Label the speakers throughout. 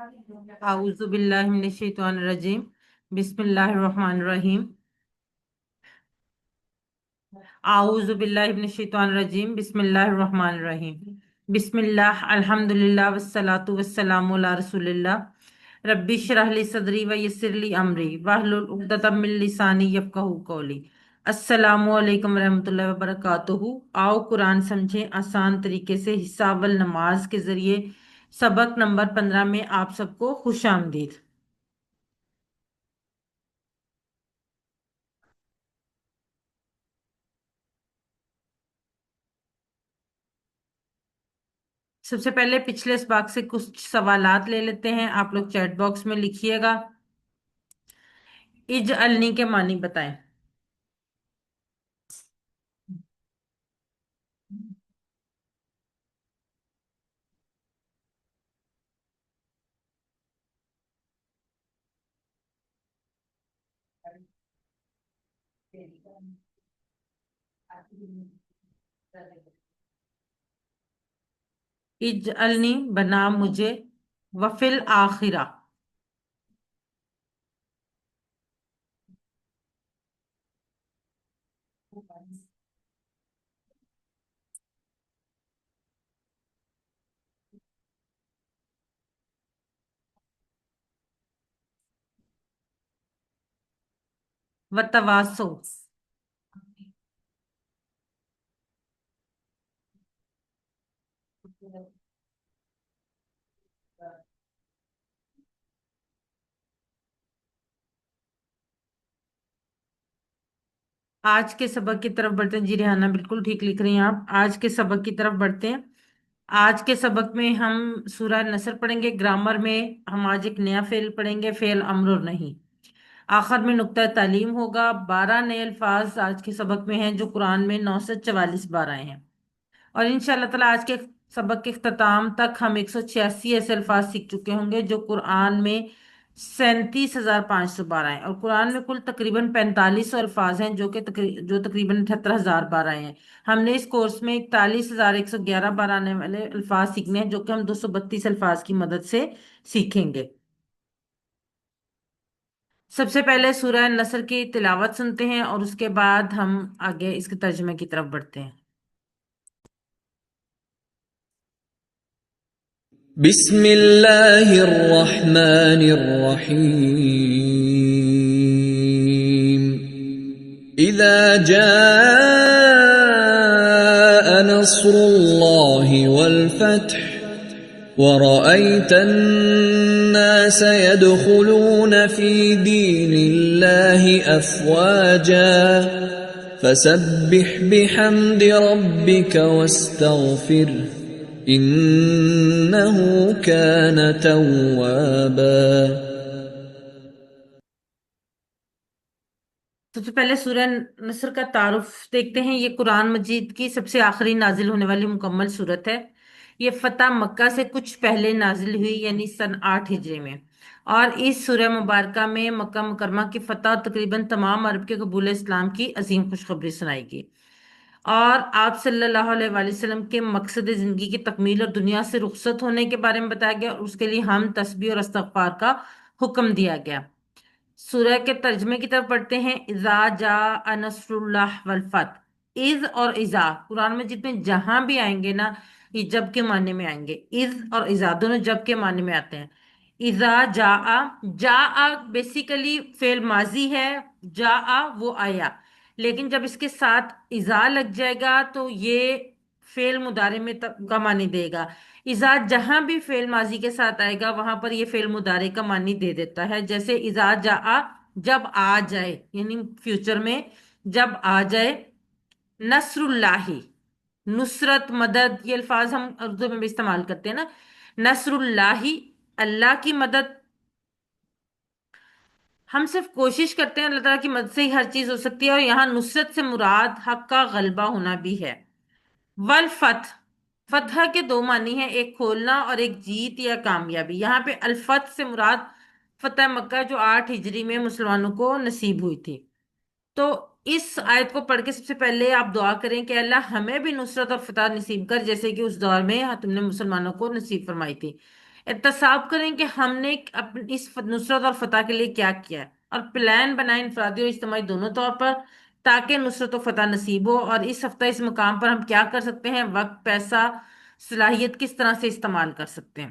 Speaker 1: अऊज़ु बिल्लाहि मिनश शैतानिर रजीम। बिस्मिल्लाहिर रहमानिर रहीम। आऊज़ु बिल्लाहि मिनश शैतानिर रजीम। बिस्मिल्लाहिर रहमानिर रहीम। बिस्मिल्लाह अल्हम्दुलिल्लाह वस्सलातु वस्सलामु अला रसूलिल्लाह। रब्बि इश्रह ली सदरी व यस्सिर ली अमरी वाहलुल उक़दतम मिन लिसानी यफ़क़हू क़ौली। अस्सलामु अलैकुम रहमतुल्लाहि व बरकातुहू। आओ कुरान समझें आसान तरीके से हिसाबल नमाज के जरिए। सबक नंबर 15 में आप सबको खुश आमदीद। सबसे पहले पिछले इस बाग से कुछ सवालात ले लेते हैं। आप लोग चैट बॉक्स में लिखिएगा। इज अलनी के मानी बताएं। इज अलनी बना मुझे वफिल आखिरा। वतवासो। आज के सबक की तरफ बढ़ते हैं। जी रिहाना बिल्कुल ठीक लिख रही हैं आप। आज के सबक की तरफ बढ़ते हैं। आज के सबक में हम सूरह नसर पढ़ेंगे। ग्रामर में हम आज एक नया फेल पढ़ेंगे, फेल अम्र और नहीं। आखिर में नुक्ता तालीम होगा। 12 नए अल्फाज आज के सबक में हैं जो कुरान में 9 से 44 बार आए हैं। और इंशाल्लाह ताला आज के सबक के इख्तिताम तक हम 186 ऐसे अल्फाज सीख चुके होंगे जो कुरान में 37,500 बार आए हैं। और कुरान में कुल तकरीबन 4500 अल्फाज हैं जो तकरीबन 78,000 बार आए हैं। हमने इस कोर्स में 41,111 बार आने वाले अल्फाज सीखने हैं जो कि हम 232 अल्फाज की मदद से सीखेंगे। सबसे पहले सूरह नसर की तिलावत सुनते हैं और उसके बाद हम आगे इसके तर्जुमे की तरफ बढ़ते हैं।
Speaker 2: بسم الله الرحمن الرحيم إذا جاء نصر الله والفتح ورأيت الناس يدخلون في دين الله أفواجا فسبح بحمد ربك واستغفره إنه كان توابا۔
Speaker 1: सबसे पहले सूरह नसर का तारुफ देखते हैं। ये कुरान मजीद की सबसे आखिरी नाजिल होने वाली मुकम्मल सूरत है। ये फतह मक्का से कुछ पहले नाजिल हुई यानी सन 8 हिजरी में। और इस सूरह मुबारका में मक्का मुकरमा की फतह और तकरीबन तमाम अरब के कबूल इस्लाम की अजीम खुशखबरी सुनाएगी। और आप सल्लल्लाहु अलैहि वसल्लम के मकसद जिंदगी की तकमील और दुनिया से रुखसत होने के बारे में बताया गया और उसके लिए हम तस्बीह और इस्तगफार का हुक्म दिया गया। सूरह के तर्जमे की तरफ पढ़ते हैं। इज़ा जा नस्रुल्लाह वल फत। इज और इज़ा कुरान में जितने जहां भी आएंगे ना, ये जब के माने में आएंगे। इज और इज़ा दोनों जब के माने में आते हैं। इज़ा जा बेसिकली फेल माजी है। जा वो आया, लेकिन जब इसके साथ इज़ा लग जाएगा तो ये फेल मुदारे में का मानी देगा। इज़ा जहां भी फेल माजी के साथ आएगा वहां पर ये फेल मुदारे का मानी दे देता है। जैसे इज़ा जा जब आ जाए, यानी फ्यूचर में जब आ जाए। नसरुल्लाही नुसरत मदद, ये अल्फाज हम उर्दू में भी इस्तेमाल करते हैं ना। नसरुल्लाही अल्लाह की मदद। हम सिर्फ कोशिश करते हैं, अल्लाह ताला की मदद से ही हर चीज हो सकती है। और यहाँ नुसरत से मुराद हक का गलबा होना भी है। वल फतह, फतह के दो मानी हैं, एक खोलना और एक जीत या कामयाबी। यहाँ पे अल फतह से मुराद फतह मक्का जो 8 हिजरी में मुसलमानों को नसीब हुई थी। तो इस आयत को पढ़ के सबसे पहले आप दुआ करें कि अल्लाह हमें भी नुसरत और फतह नसीब कर, जैसे कि उस दौर में तुमने मुसलमानों को नसीब फरमाई थी। احتساب کریں کہ ہم نے اپنی اس نصرت اور فتح کے لیے کیا کیا ہے، اور پلان بنائیں انفرادی اور اجتماعی دونوں طور پر، تاکہ نصرت و فتح نصیب ہو۔ اور اس ہفتے اس مقام پر ہم کیا کر سکتے ہیں، وقت، پیسہ، صلاحیت کس طرح سے استعمال کر سکتے ہیں۔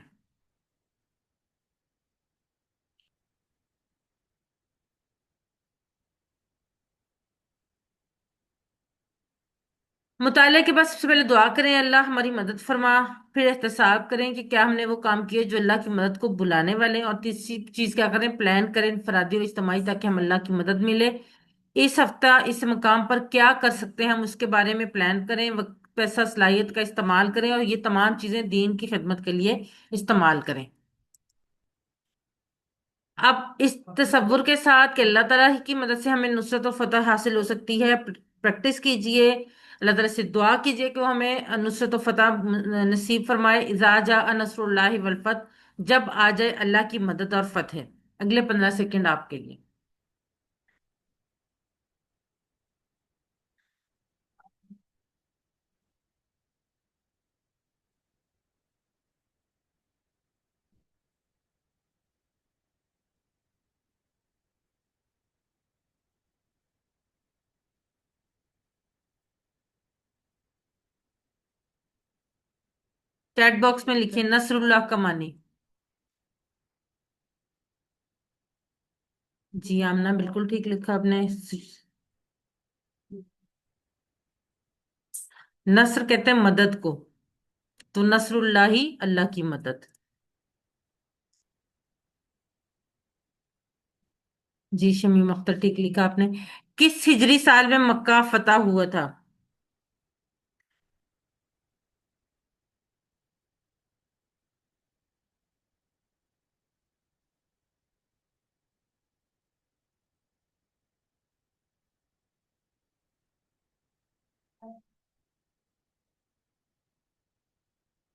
Speaker 1: مطالعہ کے بعد سب سے پہلے دعا کریں اللہ ہماری مدد فرما، پھر احتساب کریں کہ کیا ہم نے وہ کام کیے جو اللہ کی مدد کو بلانے والے ہیں، اور تیسری چیز کیا کریں، پلان کریں انفرادی اور اجتماعی، تاکہ ہم اللہ کی مدد ملے۔ اس ہفتہ اس مقام پر کیا کر سکتے ہیں ہم اس کے بارے میں پلان کریں، وقت، پیسہ، صلاحیت کا استعمال کریں، اور یہ تمام چیزیں دین کی خدمت کے لیے استعمال کریں۔ اب اس تصور کے ساتھ کہ اللہ تعالیٰ کی مدد سے ہمیں نصرت و فتح حاصل ہو سکتی ہے، پریکٹس کیجئے، اللہ تعالیٰ سے دعا کیجئے کہ وہ ہمیں نصرت و فتح نصیب فرمائے۔ اذا جاء نصر اللہ والفتح، جب آ جائے اللہ کی مدد اور فتح۔ اگلے 15 سیکنڈ آپ کے لیے۔ چیٹ باکس میں لکھیے نصر اللہ کا معنی۔ جی آمنہ بالکل ٹھیک لکھا آپ نے۔ نصر کہتے ہیں مدد کو، تو نصر اللہ ہی اللہ کی مدد۔ جی شمیم اختر ٹھیک لکھا آپ نے۔ کس ہجری سال میں مکہ فتح ہوا تھا؟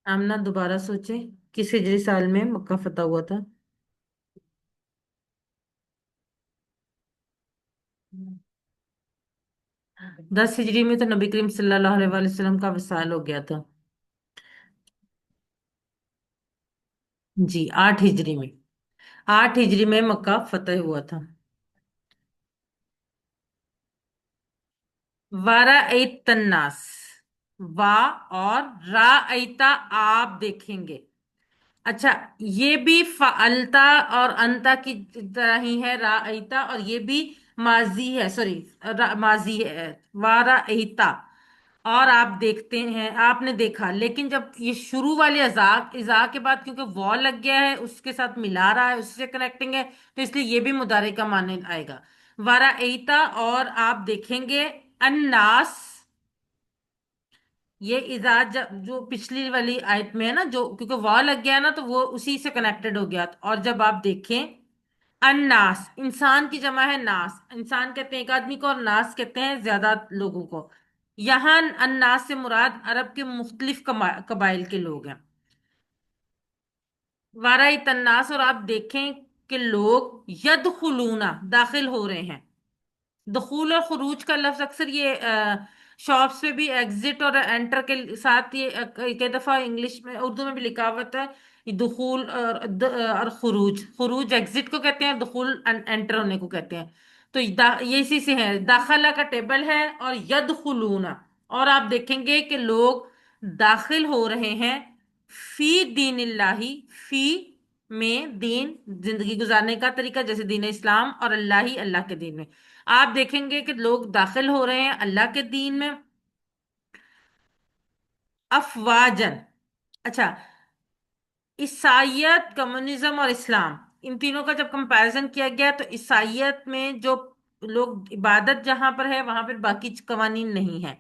Speaker 1: آمنہ دوبارہ سوچیں، کس ہجری سال میں مکہ فتح ہوا تھا؟ 10 ہجری میں تو نبی کریم صلی اللہ علیہ وآلہ وسلم کا وصال ہو گیا تھا۔ جی 8 ہجری میں، 8 ہجری میں مکہ فتح ہوا تھا۔ وارا ایت الناس، وا اور را ایتا، آپ دیکھیں گے۔ اچھا، یہ بھی فعلتا اور انتا کی طرح ہی ہے، رأیتا، اور یہ بھی ماضی ہے، سوری ماضی ہے، وارا ایتا، اور آپ دیکھتے ہیں، آپ نے دیکھا، لیکن جب یہ شروع والے ازا، ازا کے بعد کیونکہ وہ لگ گیا ہے، اس کے ساتھ ملا رہا ہے، اس سے کنیکٹنگ ہے، تو اس لیے یہ بھی مضارع کا معنی آئے گا، وارا ایتا، اور آپ دیکھیں گے، الناس، یہ اذا جو پچھلی والی آیت میں ہے نا، جو کیونکہ واو لگ گیا نا تو وہ اسی سے کنیکٹڈ ہو گیا، اور جب آپ دیکھیں الناس، انسان کی جمع ہے ناس، انسان کہتے ہیں ایک آدمی کو، اور ناس کہتے ہیں زیادہ لوگوں کو۔ یہاں الناس سے مراد عرب کے مختلف قبائل کے لوگ ہیں، وارائت الناس، اور آپ دیکھیں کہ لوگ یدخلون، داخل ہو رہے ہیں۔ دخول اور خروج کا لفظ اکثر یہ شاپس پہ بھی ایگزٹ اور انٹر کے ساتھ، یہ کئی دفعہ انگلش میں، اردو میں بھی لکھا ہوا ہے، یہ دخول اور خروج، خروج ایگزٹ کو کہتے ہیں، دخول انٹر ہونے کو کہتے ہیں۔ تو یہ اسی سے ہے، داخلہ کا ٹیبل ہے، اور یدخلون، اور آپ دیکھیں گے کہ لوگ داخل ہو رہے ہیں، فی دین اللہ، فی میں دین، زندگی گزارنے کا طریقہ جیسے دین اسلام، اور اللہ ہی اللہ کے دین میں، آپ دیکھیں گے کہ لوگ داخل ہو رہے ہیں اللہ کے دین میں، افواجن۔ اچھا، عیسائیت، کمیونزم اور اسلام، ان تینوں کا جب کمپیرزن کیا گیا تو عیسائیت میں جو لوگ عبادت جہاں پر ہے وہاں پر باقی قوانین نہیں ہیں،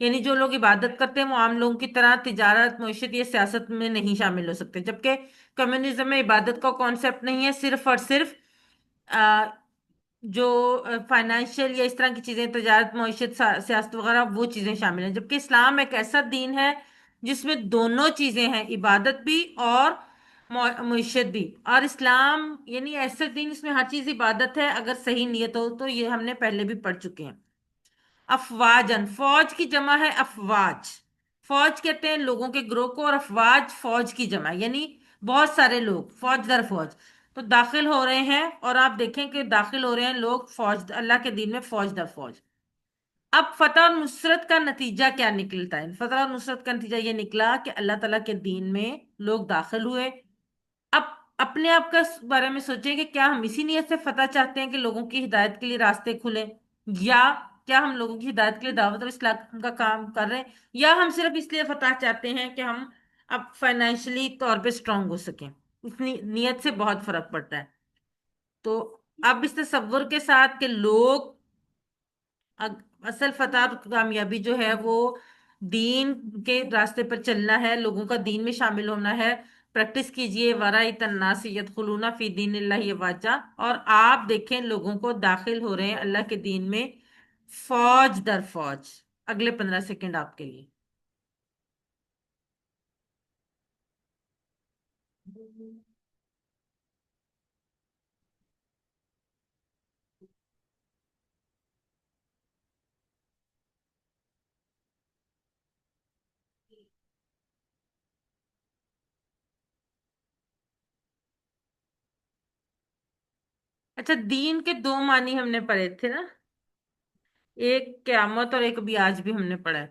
Speaker 1: یعنی جو لوگ عبادت کرتے ہیں وہ عام لوگوں کی طرح تجارت، معیشت یا سیاست میں نہیں شامل ہو سکتے، جبکہ کمیونزم میں عبادت کا کانسیپٹ نہیں ہے، صرف اور صرف جو فائنینشیل یا اس طرح کی چیزیں، تجارت، معیشت، سیاست وغیرہ، وہ چیزیں شامل ہیں، جبکہ اسلام ایک ایسا دین ہے جس میں دونوں چیزیں ہیں، عبادت بھی اور معیشت بھی، اور اسلام یعنی ایسا دین جس میں ہر چیز عبادت ہے اگر صحیح نیت ہو تو، یہ ہم نے پہلے بھی پڑھ چکے ہیں۔ افواجن، فوج کی جمع ہے افواج، فوج کہتے ہیں لوگوں کے گروہ کو، اور افواج فوج کی جمع، یعنی بہت سارے لوگ فوج در فوج تو داخل ہو رہے ہیں، اور آپ دیکھیں کہ داخل ہو رہے ہیں لوگ فوج اللہ کے دین میں فوج در فوج۔ اب فتح اور نصرت کا نتیجہ کیا نکلتا ہے؟ فتح اور نصرت کا نتیجہ یہ نکلا کہ اللہ تعالیٰ کے دین میں لوگ داخل ہوئے۔ اب اپنے آپ کا بارے میں سوچیں کہ کیا ہم اسی نیت سے فتح چاہتے ہیں کہ لوگوں کی ہدایت کے لیے راستے کھلیں، یا کیا ہم لوگوں کی ہدایت کے لیے دعوت اور اصلاح کا کام کر رہے ہیں، یا ہم صرف اس لیے فتح چاہتے ہیں کہ ہم اب فائنینشلی طور پہ اسٹرانگ ہو سکیں؟ اس نیت سے بہت فرق پڑتا ہے۔ تو اب اس تصور کے ساتھ کہ لوگ اصل فتح اور کامیابی جو ہے وہ دین کے راستے پر چلنا ہے، لوگوں کا دین میں شامل ہونا ہے۔ پریکٹس کیجئے ورائت الناس یدخلون فی دین اللہ افواجا، اور آپ دیکھیں لوگوں کو داخل ہو رہے ہیں اللہ کے دین میں فوج در فوج۔ اگلے 15 سیکنڈ آپ کے لیے۔ اچھا، دین کے دو معنی ہم نے پڑھے تھے نا، ایک قیامت اور ایک بھی آج بھی ہم نے پڑھا ہے۔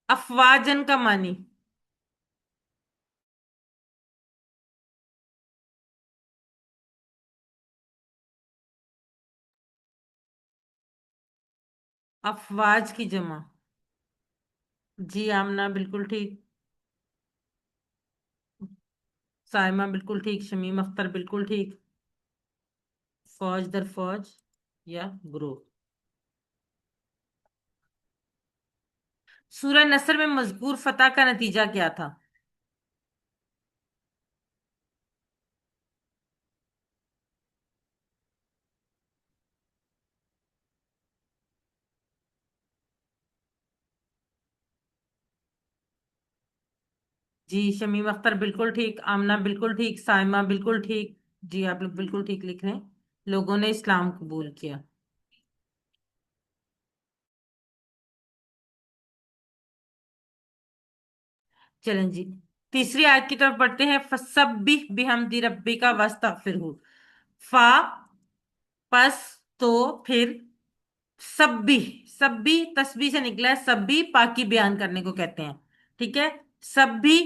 Speaker 1: افواجن کا معنی؟ افواج کی جمع؟ جی آمنہ بالکل ٹھیک، سائمہ بالکل ٹھیک، شمیم اختر بالکل ٹھیک، فوج در فوج یا گروہ۔ سورہ نصر میں مذکور فتح کا نتیجہ کیا تھا؟ جی شمیم اختر بالکل ٹھیک، آمنہ بالکل ٹھیک، سائمہ بالکل ٹھیک۔ جی آپ لوگ بالکل ٹھیک لکھ رہے ہیں، لوگوں نے اسلام قبول کیا۔ چلیں جی، تیسری آیت کی طرف پڑھتے ہیں۔ فَسَبِّحْ بِحَمْدِ رَبِّكَ وَاسْتَغْفِرْهُ۔ فا، پس، تو، پھر، سبی، سبی تسبیح سے نکلا ہے، سبی پاکی بیان کرنے کو کہتے ہیں، ٹھیک ہے؟ سبی،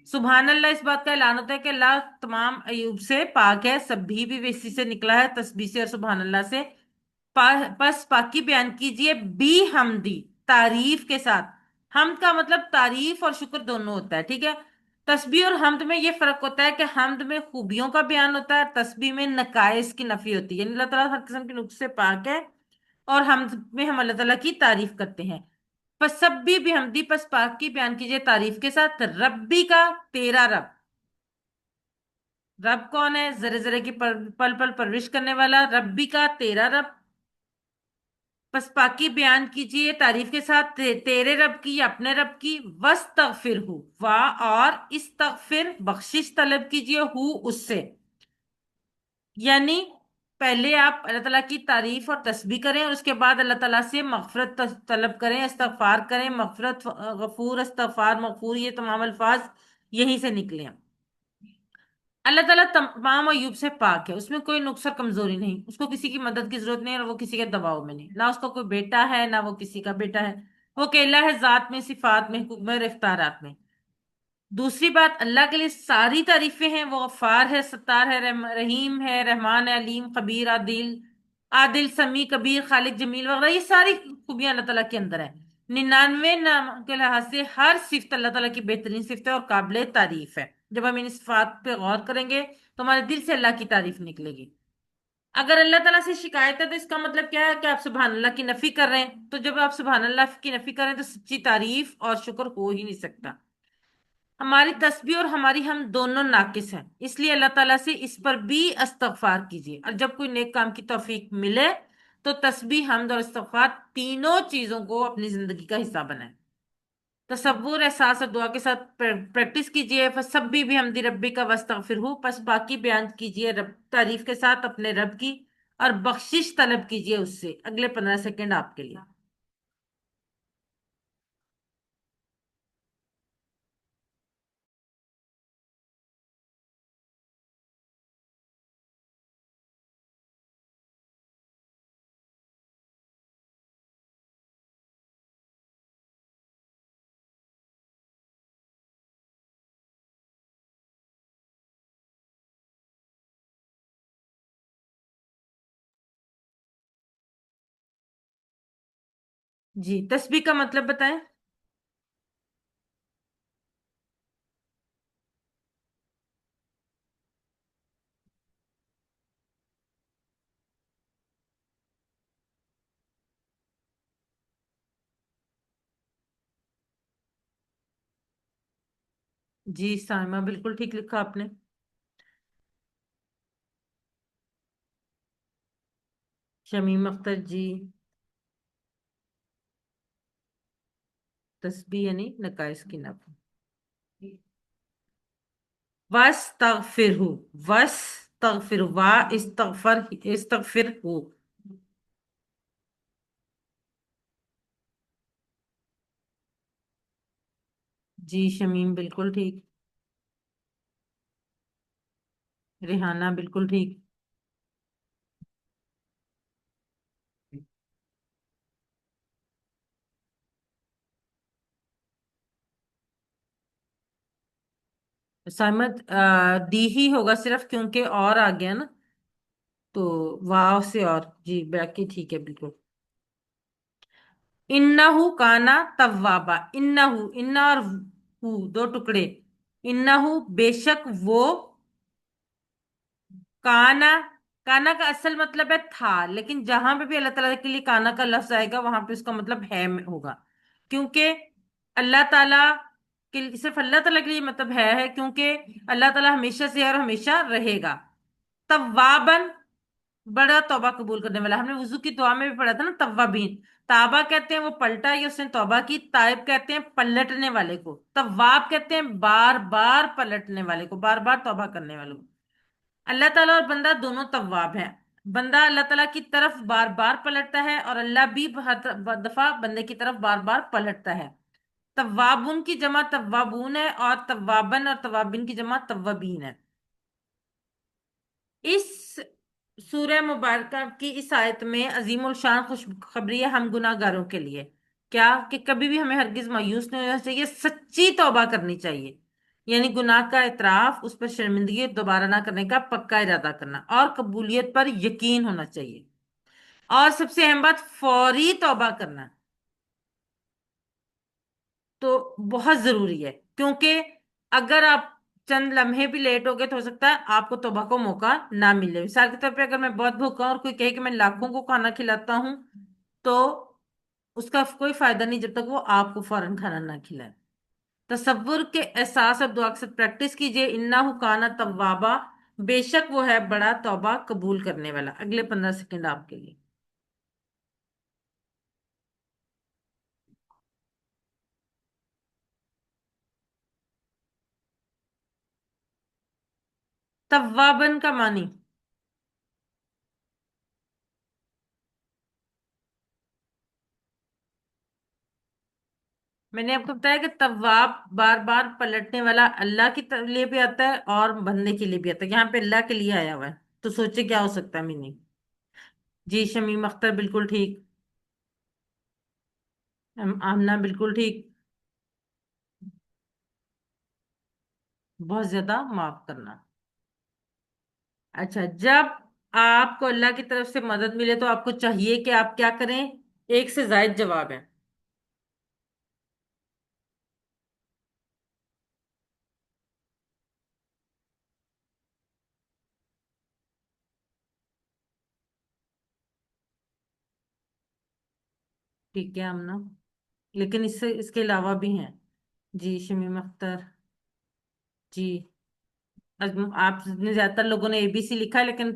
Speaker 1: سبحان اللہ، اس بات کا اعلان ہوتا ہے کہ اللہ تمام عیوب سے پاک ہے۔ سبھی بھی اسی سے نکلا ہے، تسبیح سے اور سبحان اللہ سے۔ پس پاکی بیان کیجئے بی حمدی، تعریف کے ساتھ۔ حمد کا مطلب تعریف اور شکر دونوں ہوتا ہے، ٹھیک ہے؟ تسبیح اور حمد میں یہ فرق ہوتا ہے کہ حمد میں خوبیوں کا بیان ہوتا ہے، تسبیح میں نقائص کی نفی ہوتی ہے، یعنی اللہ تعالیٰ ہر قسم کے نقص سے پاک ہے، اور حمد میں ہم اللہ تعالیٰ کی تعریف کرتے ہیں۔ پس سبی بھی حمدی، پس پاک کی بیان کیجئے تعریف کے ساتھ، ربی کا، تیرا رب۔ رب کون ہے؟ ذرے ذرے کی پل پل پرورش کرنے والا، ربی کا تیرا رب۔ پس پاکی بیان کیجئے تعریف کے ساتھ تیرے رب کی یا اپنے رب کی، وَاسْتَغْفِرْهُ، اور استغفر، بخشش طلب کیجئے، اس سے، یعنی پہلے آپ اللہ تعالیٰ کی تعریف اور تسبیح کریں، اور اس کے بعد اللہ تعالیٰ سے مغفرت طلب کریں، استغفار کریں۔ مغفرت، غفور، استغفار، مغفور، یہ تمام الفاظ یہیں سے نکلے ہیں۔ اللہ تعالیٰ تمام عیوب سے پاک ہے، اس میں کوئی نقص اور کمزوری نہیں، اس کو کسی کی مدد کی ضرورت نہیں، اور وہ کسی کے دباؤ میں نہیں، نہ اس کا کوئی بیٹا ہے نہ وہ کسی کا بیٹا ہے، وہ اکیلا ہے، ذات میں، صفات میں، حکم میں، رفتارات میں۔ دوسری بات، اللہ کے لیے ساری تعریفیں ہیں، وہ غفار ہے، ستار ہے، رحیم ہے، رحمان ہے، علیم، خبیر، عادل، عادل، سمیع، کبیر، خالق، جمیل وغیرہ، یہ ساری خوبیاں اللہ تعالیٰ کے اندر ہیں۔ 99 نام کے لحاظ سے ہر صفت اللہ تعالیٰ کی بہترین صفت ہے اور قابل تعریف ہے۔ جب ہم ان صفات پہ غور کریں گے تو ہمارے دل سے اللہ کی تعریف نکلے گی۔ اگر اللہ تعالیٰ سے شکایت ہے تو اس کا مطلب کیا ہے کہ آپ سبحان اللہ کی نفی کر رہے ہیں، تو جب آپ سبحان اللہ کی نفی کر رہے ہیں تو سچی تعریف اور شکر ہو ہی نہیں سکتا۔ ہماری تسبیح اور ہماری ہم دونوں ناقص ہیں، اس لیے اللہ تعالیٰ سے اس پر بھی استغفار کیجیے، اور جب کوئی نیک کام کی توفیق ملے تو تسبیح، حمد اور استغفار تینوں چیزوں کو اپنی زندگی کا حصہ بنائیں۔ तसव्वुर, एहसास और दुआ के साथ प्रैक्टिस कीजिए। फसब्बी भी हमदी रब्बी का वस्तगफिर हूँ, बस बाकी बयान कीजिए रब तारीफ के साथ अपने रब की, और बख्शिश तलब कीजिए उससे। अगले 15 सेकंड आपके लिए। जी, तस्बीह का मतलब बताएं। जी साइमा, बिल्कुल ठीक लिखा आपने। शमीम अख्तर जी, तस्बीह यानी नकाइस की नफी। वस तगफिर हूँ, वस तगफिर, वा इस्तगफर, इस्तगफिर हूँ। जी शमीम, बिल्कुल ठीक। रिहाना, बिल्कुल ठीक। सहमत, डी ही होगा सिर्फ, क्योंकि और आ गया ना, तो वाव से और, जी बाकी ठीक है बिल्कुल। इन्नहु काना तव्वाबा, इन्नहु, इन्ना और हु दो टुकड़े। इन्नहु बेशक वो, काना, काना का असल मतलब है था, लेकिन जहां पे भी अल्लाह ताला के लिए काना का लफ्ज आएगा वहां पे उसका मतलब है होगा। क्योंकि अल्लाह ताला के, सिर्फ अल्लाह ताला के लिए मतलब है क्योंकि अल्लाह ताला हमेशा से है और हमेशा रहेगा। तव्वाबन, बड़ा तौबा कबूल करने वाला। हमने वुजू की दुआ में भी पढ़ा था ना, तव्वाबीन। ताबा कहते हैं वो पलटा या उसने तौबा की, ताइब कहते हैं पलटने वाले को, तव्वाब कहते हैं बार बार पलटने वाले को, बार बार तौबा करने वाले को। अल्लाह ताला और बंदा दोनों तव्वाब हैं। बंदा अल्लाह ताला की तरफ बार बार पलटता है, और अल्लाह भी हर दफा बंदे की तरफ बार बार पलटता है। तव्वाबुन की जमा तव्वाबून है, और तव्वाबन और तव्वाबिन की जमा तव्वाबीन है। इस सूरह मुबारक की इस आयत में अजीम उल शान खुशखबरी है हम गुनाहगारों के लिए। क्या? कि कभी भी हमें हरगिज मायूस नहीं होना चाहिए, सच्ची तौबा करनी चाहिए। यानी गुनाह का इतराफ, उस पर शर्मिंदगी दोबारा ना करने का पक्का इरादा करना, और कबूलियत पर यकीन होना चाहिए। और सबसे अहम बात, फौरी तौबा करना तो बहुत जरूरी है। क्योंकि अगर आप चंद लम्हे भी लेट हो गए तो हो सकता है आपको तौबा को मौका ना मिले। मिसाल के तौर पे अगर मैं बहुत भूखा हूं और कोई कहे कि मैं लाखों को खाना खिलाता हूं, तो उसका कोई फायदा नहीं जब तक वो आपको फौरन खाना ना खिलाए। तसव्वुर के एहसास और दुआ के साथ प्रैक्टिस कीजिए। इन्ना काना तव्वाबा, बेशक वो है बड़ा तौबा कबूल करने वाला। अगले 15 सेकंड आपके लिए। तव्वाबन का मानी, मैंने आपको बताया कि तव्वाब बार बार पलटने वाला अल्लाह के लिए भी आता है और बंदे के लिए भी आता है। यहाँ पे अल्लाह के लिए आया हुआ है, तो सोचे क्या हो सकता है मीनिंग। जी शमीम अख्तर, बिल्कुल ठीक। आमना, बिल्कुल ठीक। बहुत ज्यादा माफ करना। अच्छा, जब आपको अल्लाह की तरफ से मदद मिले तो आपको चाहिए कि आप क्या करें? एक से जायद जवाब है। ठीक है आमना, लेकिन इससे इसके अलावा भी हैं। जी शमीम अख्तर, जी। आपने ज्यादातर लोगों ने एबीसी लिखा है, लेकिन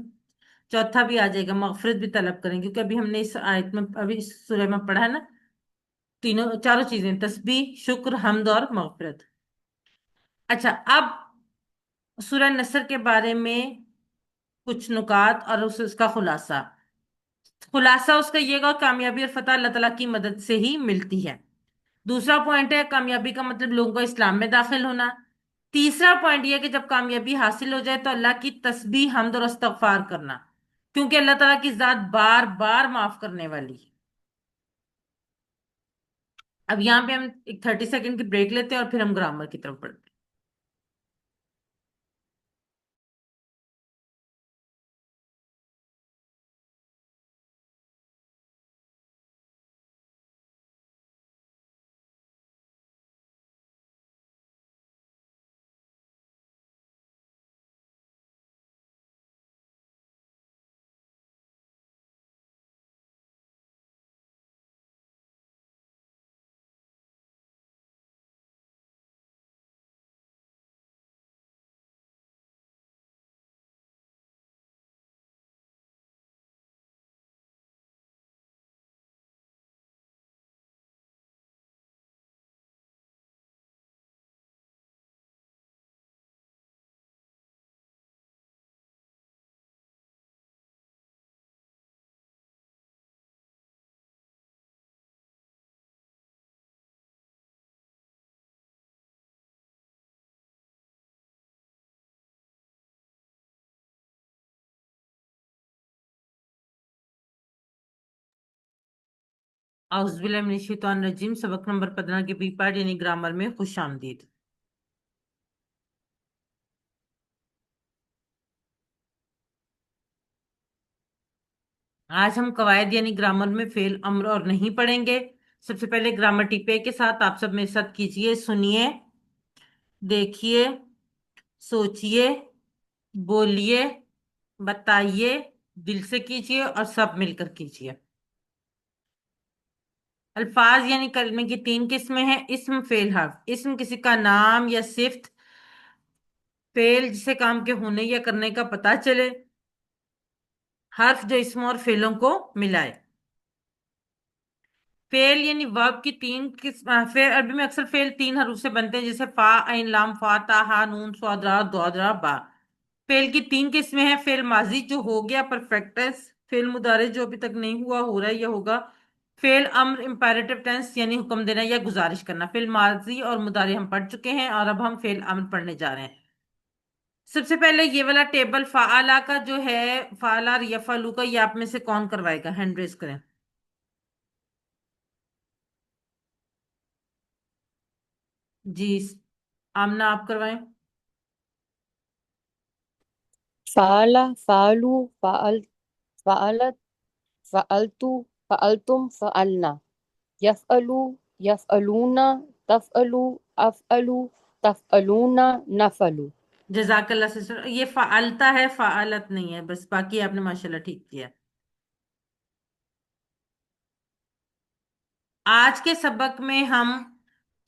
Speaker 1: चौथा भी आ जाएगा, मगफिरत भी तलब करें, क्योंकि अभी हमने इस आयत में, अभी इस सूरह में पढ़ा है ना। तीनों चारों चीजें, तस्बीह, शुक्र, हम्द और मगफिरत। अच्छा, अब सूरह नसर के बारे में कुछ नुकात और उसका खुलासा। खुलासा उसका ये होगा, कामयाबी और फतह अल्लाह ताला की मदद से ही मिलती है। दूसरा पॉइंट है, कामयाबी का मतलब लोगों का इस्लाम में दाखिल होना। तीसरा पॉइंट ये है कि जब कामयाबी हासिल हो जाए तो अल्लाह की तस्बीह, हम्द और इस्तगफार करना, क्योंकि अल्लाह ताला की जात बार बार माफ करने वाली है। अब यहाँ पे हम एक 30 सेकंड की ब्रेक लेते हैं और फिर हम ग्रामर की तरफ बढ़ते हैं। औज़ुबिल्लाहिमिनश्शैतानिर्रजीम, सबक नंबर 15 के बी पार्ट यानी ग्रामर में खुश आमदीद। आज हम कवायद यानी ग्रामर में फेल, अम्र और नहीं पढ़ेंगे। सबसे पहले ग्रामर टिपे के साथ आप सब मेरे साथ कीजिए, सुनिए, देखिए, सोचिए, बोलिए, बताइए, दिल से कीजिए और सब मिलकर कीजिए। अल्फाज यानी कलमे की तीन किस्में हैं, इस्म, फेल, हर्फ। इस्म किसी का नाम या सिफ्त। फेल जिसे काम के होने या करने का पता चले। हर्फ जो इस्म और फेलों को मिलाए। फेल यानी वर्ब की तीन किस्म। फेल अरबी में अक्सर फेल तीन हरूफ से बनते हैं, जैसे फा, ऐन, लाम, फा, ता, हा, नून, स्वादरा, द्वादरा, बा। फेल की तीन किस्में हैं, फेल माजी जो हो गया, परफेक्ट टेंस। फेल मुदारे जो अभी तक नहीं हुआ, हो रहा है या होगा। फेल अम्र इम्पेरेटिव टेंस यानी हुक्म देना या गुजारिश करना। फेल माजी और मुदारे हम पढ़ चुके हैं और अब हम फेल अम्र पढ़ने जा रहे हैं। सबसे पहले ये वाला टेबल फाआला का जो है, फाला और यफालू का, ये आप में से कौन करवाएगा? हैंड रेस करें। जी, आमना आप करवाएं।
Speaker 3: फ़अल, फ़अलू, फ़अलत, फ़अलतु, फ़अलतुम, फ़अलना। यफ़अलु, यफ़अलूना, तफ़अलु, अफ़अलु, तफ़अलूना, नफ़अलु।
Speaker 1: जजाकल्ला सिस्टर, ये फालता है, फालत नहीं है, बस बाकी आपने माशाल्लाह ठीक किया। आज के सबक में हम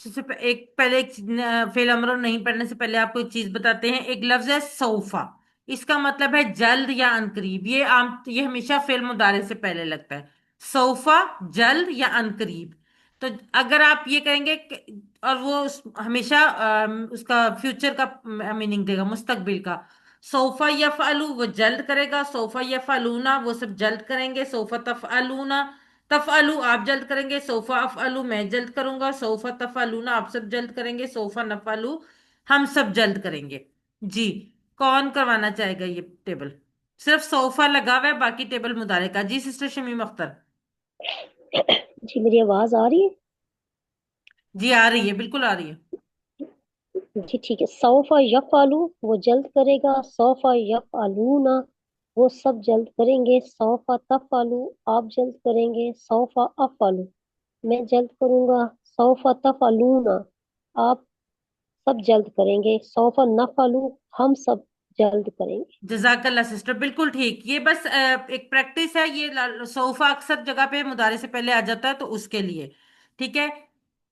Speaker 1: फेल अमरो नहीं पढ़ने से पहले आपको एक चीज बताते हैं। एक लफ्ज है सौफा, इसका मतलब है जल्द या अनकरीब। ये हमेशा फेल मुदारे से पहले लगता है। सौफा, जल्द या अनकरीब। तो अगर आप ये कहेंगे और वो हमेशा उसका फ्यूचर का मीनिंग देगा, मुस्तकबिल का। सौफा यफअलू वो जल्द करेगा, सौफा यफअलूना वो सब जल्द करेंगे, सौफा तफअलूना तफअलु आप जल्द करेंगे, सोफा अफअलु मैं जल्द करूंगा, सोफा तफअलुना आप सब जल्द करेंगे, सोफा नफअलु हम सब जल्द करेंगे। जी, कौन करवाना चाहेगा ये टेबल? सिर्फ सोफा लगा हुआ है, बाकी टेबल मुदारे का। जी सिस्टर शमीम अख्तर।
Speaker 4: जी मेरी आवाज आ रही है?
Speaker 1: जी आ रही है, बिल्कुल आ रही है।
Speaker 4: जी ठीक है। सौफा यफआलू वो जल्द करेगा, सौफा यफआलूना वो सब जल्द करेंगे, सौफा तफआलू आप जल्द करेंगे, सौफा अफआलू मैं जल्द करूंगा, सौफा तफआलूना आप सब जल्द करेंगे, सौफा नफआलू हम सब जल्द करेंगे।
Speaker 1: जजाकल्ला सिस्टर, बिल्कुल ठीक। ये बस एक प्रैक्टिस है। ये सोफा अक्सर जगह पे मुदारे से पहले आ जाता है, तो उसके लिए ठीक है।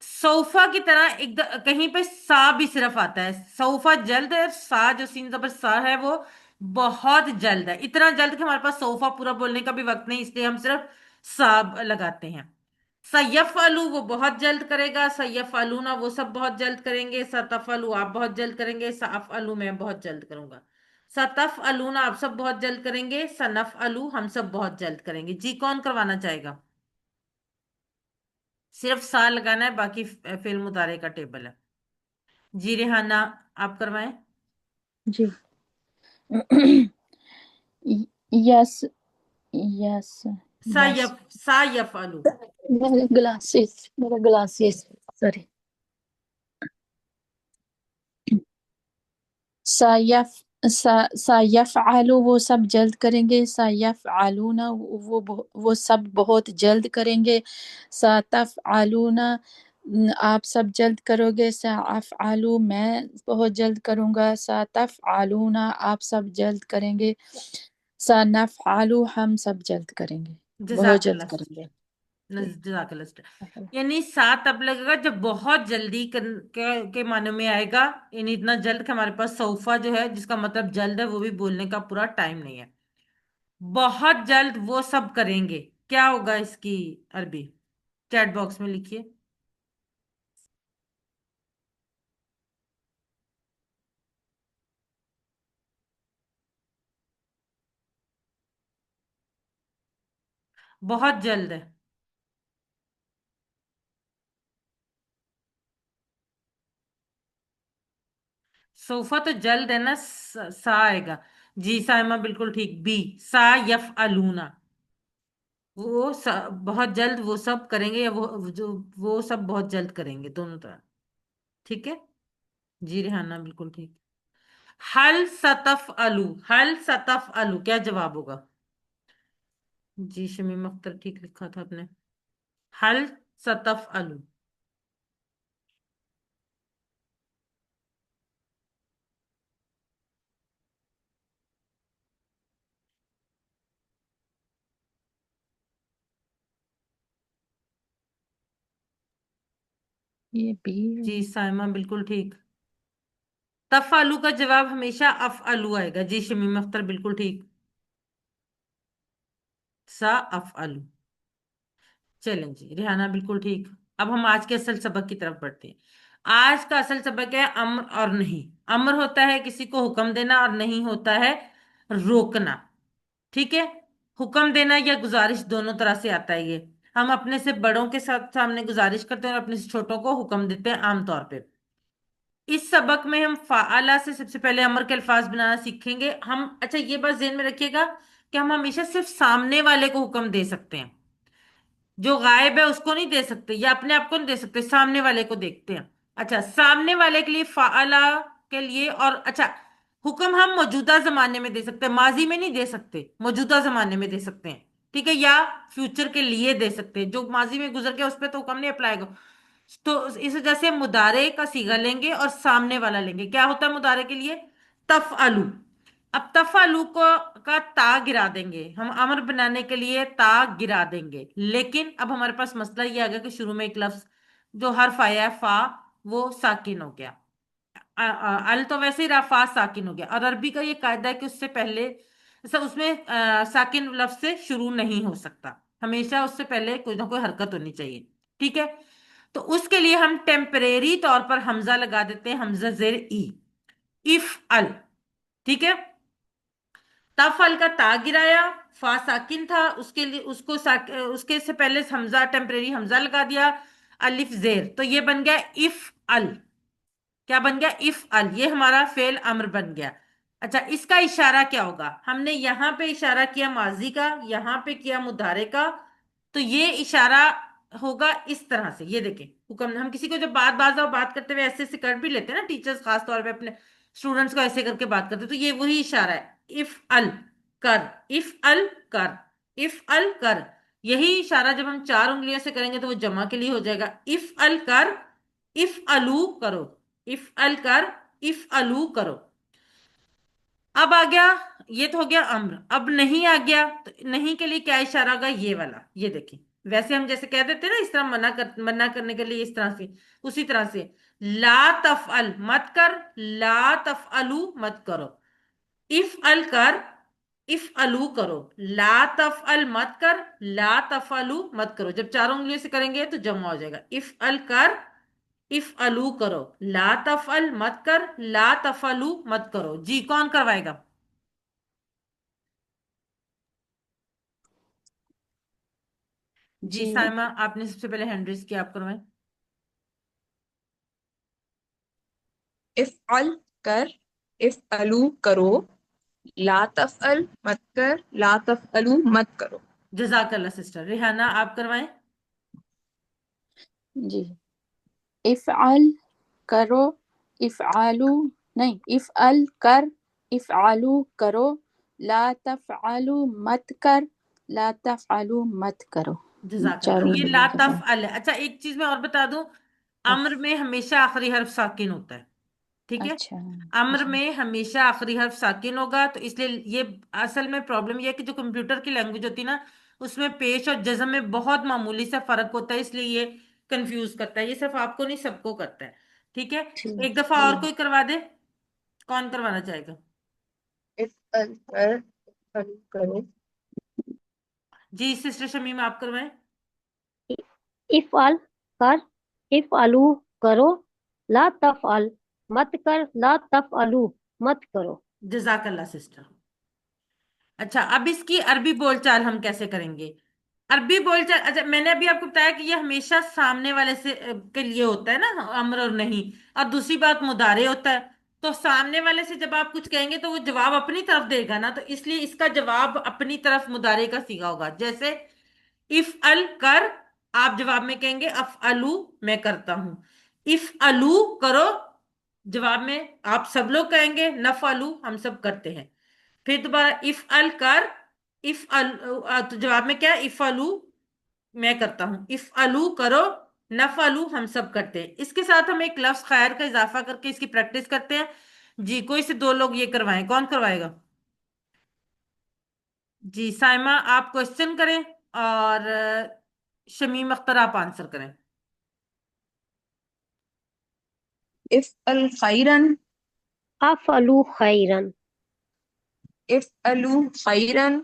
Speaker 1: सोफा की तरह कहीं पे सा भी सिर्फ आता है। सोफा जल्द है, सा जो सीन जबर सा है वो बहुत जल्द है, इतना जल्द कि हमारे पास सोफा पूरा बोलने का भी वक्त नहीं, इसलिए हम सिर्फ सा लगाते हैं। सयफअलु वो बहुत जल्द करेगा, सयफअलूना वो सब बहुत जल्द करेंगे, सतफअलु आप बहुत जल्द करेंगे, सअफअलु मैं बहुत जल्द करूंगा, सतफअलूना आप सब बहुत जल्द करेंगे, सनफअलु हम सब बहुत जल्द करेंगे। जी कौन करवाना चाहेगा? सिर्फ सा लगाना है, बाकी फेल मुतारे का टेबल है। जी रेहाना, आप करवाएं।
Speaker 5: जी। Yes, yes, yes.
Speaker 1: सायफअलु।
Speaker 5: मेरा ग्लासेस, सॉरी। सायफ सायफअलु वो सब जल्द करेंगे, सायफअलूना वो सब बहुत जल्द करेंगे, सातफअलूना आप सब जल्द करोगे, साअफअलु मैं बहुत जल्द करूंगा, सातफअलूना आप सब जल्द करेंगे, सनफअलु हम सब जल्द करेंगे, बहुत जल्द
Speaker 1: जजाकल्ला।
Speaker 5: करेंगे। जी।
Speaker 1: जजाकल्ला। यानी सा तब लगेगा जब बहुत जल्दी के मानों में आएगा। यानी इतना जल्द कि हमारे पास सौफा जो है जिसका मतलब जल्द है वो भी बोलने का पूरा टाइम नहीं है। बहुत जल्द वो सब करेंगे, क्या होगा इसकी अरबी? चैट बॉक्स में लिखिए। बहुत जल्द है। सोफा तो जल्द है ना, सा आएगा। जी साइमा बिल्कुल ठीक, बी सा यफ अलूना। बहुत जल्द वो सब करेंगे, या वो सब बहुत जल्द करेंगे, दोनों तरह। ठीक है। जी रेहाना बिल्कुल ठीक। हल सतफ अलू, हल सतफ अलू क्या जवाब होगा? जी शमीम अख्तर ठीक लिखा था आपने। हल सतफ अलू।
Speaker 5: ये भी
Speaker 1: जी साइमा बिल्कुल ठीक। तफ आलू का जवाब हमेशा अफ आलू आएगा। जी शमीम अख्तर बिल्कुल ठीक। सा अफ आलू। चलें जी रिहाना बिल्कुल ठीक। अब हम आज के असल सबक की तरफ बढ़ते हैं। आज का असल सबक है अम्र और नहीं। अम्र होता है किसी को हुक्म देना, और नहीं होता है रोकना। ठीक है। हुक्म देना या गुजारिश दोनों तरह से आता है ये। हम अपने से बड़ों के साथ सामने गुजारिश करते हैं और अपने से छोटों को हुक्म देते हैं आमतौर पे। इस सबक में हम फाअला से सबसे पहले अमर के अल्फाज बनाना सीखेंगे हम। अच्छा ये बात ध्यान में रखिएगा कि हम हमेशा सिर्फ सामने वाले को हुक्म दे सकते हैं, जो गायब है उसको नहीं दे सकते, या अपने आप को नहीं दे सकते, सामने वाले को देखते हैं। अच्छा सामने वाले के लिए फाअला के लिए, और अच्छा हुक्म हम मौजूदा जमाने में दे सकते हैं, माजी में नहीं दे सकते, मौजूदा जमाने में दे सकते हैं। ठीक है, या फ्यूचर के लिए दे सकते हैं। जो माजी में गुजर गया उस पर तो हुक्म नहीं अप्लाई होगा। तो इस वजह से मुदारे का सीगा लेंगे और सामने वाला लेंगे। क्या होता है मुदारे के लिए? तफअलु। अब तफअलु को का ता गिरा देंगे, हम अमर बनाने के लिए ता गिरा देंगे। लेकिन अब हमारे पास मसला ये आ गया कि शुरू में एक लफ्ज जो हर्फ आया है फा, वो साकिन हो गया। अल तो वैसे ही रहा, फा साकिन हो गया। और अरबी का ये कायदा है कि उससे पहले उसमें साकिन लफ्ज से शुरू नहीं हो सकता, हमेशा उससे पहले कोई ना कोई हरकत होनी चाहिए। ठीक है। तो उसके लिए हम टेम्परेरी तौर पर हमजा लगा देते हैं, हमजा जेर ई, इफ अल। ठीक है। तब फल का ता गिराया, फा साकिन था, उसके लिए उसके से पहले हमजा टेम्परेरी हमजा लगा दिया, अलिफ जेर, तो ये बन गया इफ अल। क्या बन गया? इफ अल। ये हमारा फेल अम्र बन गया। अच्छा इसका इशारा क्या होगा? हमने यहां पे इशारा किया माजी का, यहां पे किया मुदारे का। तो ये इशारा होगा इस तरह से, ये देखें। हुक्म हम किसी को जब बात करते हुए ऐसे ऐसे कर भी लेते हैं ना, टीचर्स खास तौर पे अपने स्टूडेंट्स को ऐसे करके बात करते हैं, तो ये वही इशारा है। इफ अल कर, इफ अल कर, इफ अल कर। यही इशारा जब हम चार उंगलियों से करेंगे तो वो जमा के लिए हो जाएगा। इफ अल कर, इफ अलू करो, इफ अल कर, इफ अलू करो। अब आ गया, ये तो हो गया अम्र। अब नहीं आ गया, तो नहीं के लिए क्या इशारा होगा? ये वाला, ये देखिए। वैसे हम जैसे कह देते हैं ना, इस तरह मना करने के लिए इस तरह से, उसी तरह से ला तफअल मत कर, ला तफअलू मत करो, इफ अल कर, اف الو کرو، لا تفعل مت کر، لا تفعلو مت کرو، جب چاروں انگلیوں سے کریں گے تو جمع ہو جائے گا، اف ال کر، اف الو کرو، لا تفعل مت کر، لا تفعلو مت کرو، جی کون کروائے گا؟ جی
Speaker 5: جی
Speaker 1: سائمہ آپ نے سب سے پہلے ہینڈ ریز کیا، آپ کروائیں۔
Speaker 6: افعل کر، افعلو کرو، لا تفعل مت کر، لا تفعلو مت کرو۔
Speaker 1: جزاک اللہ سسٹر، ریحانہ آپ کروائیں۔
Speaker 5: جی، افعل کرو، افعالو نہیں، افعل کر، افعالو کرو، لا تفعلو مت کر، لا تفعلو مت کرو،
Speaker 1: جزاک اللہ،
Speaker 5: چاروں
Speaker 1: یہ لا
Speaker 5: انگلیوں کے ساتھ۔
Speaker 1: تفعل ہے۔ اچھا ایک چیز میں اور بتا دوں، امر میں ہمیشہ آخری حرف ساکن ہوتا ہے، ٹھیک ہے؟
Speaker 5: اچھا
Speaker 1: امر
Speaker 5: جی
Speaker 1: میں ہمیشہ آخری حرف ساکن ہوگا، تو اس لیے یہ اصل میں پرابلم یہ ہے کہ جو کمپیوٹر کی لینگویج ہوتی ہے نا، اس میں پیش اور جزم میں بہت معمولی سا فرق ہوتا ہے، اس لیے یہ کنفیوز کرتا ہے، یہ صرف آپ کو نہیں سب کو کرتا ہے، ٹھیک ہے؟ ایک
Speaker 5: ٹھیک۔
Speaker 1: دفعہ اور کوئی کروا دے، کون کروانا چاہے گا؟
Speaker 6: افعل کر، افعلو کرو،
Speaker 1: جی سسٹر شمیم آپ کروائیں۔
Speaker 4: افعل کر، افعلو کرو، لا تفعل مت کر، لا تفعلو مت کرو۔
Speaker 1: جزاک اللہ سسٹر۔ اچھا اب اس کی عربی بول چال ہم کیسے کریں گے؟ عربی بول چال، اچھا میں نے ابھی آپ کو بتایا کہ یہ ہمیشہ سامنے والے سے کے لیے ہوتا ہے نا، امر اور نہیں، اور دوسری بات مضارع ہوتا ہے، تو سامنے والے سے جب آپ کچھ کہیں گے تو وہ جواب اپنی طرف دے گا نا، تو اس لیے اس کا جواب اپنی طرف مضارع کا صیغہ ہوگا، جیسے اف ال کر، آپ جواب میں کہیں گے اف الو، میں کرتا ہوں، اف الو کرو، جواب میں آپ سب لوگ کہیں گے نف الو، ہم سب کرتے ہیں، پھر دوبارہ اف ال کر، اف تو جواب میں کیا، اف الو میں کرتا ہوں، اف الو کرو، نف الو ہم سب کرتے ہیں، اس کے ساتھ ہم ایک لفظ خیر کا اضافہ کر کے اس کی پریکٹس کرتے ہیں، جی کوئی سے دو لوگ یہ کروائیں، کون کروائے گا؟ جی سائمہ آپ کوشچن کریں، اور شمیم اختر آپ آنسر کریں۔
Speaker 6: افعل خیرن،
Speaker 4: افعلو خیرن،
Speaker 6: افعلو خیرن۔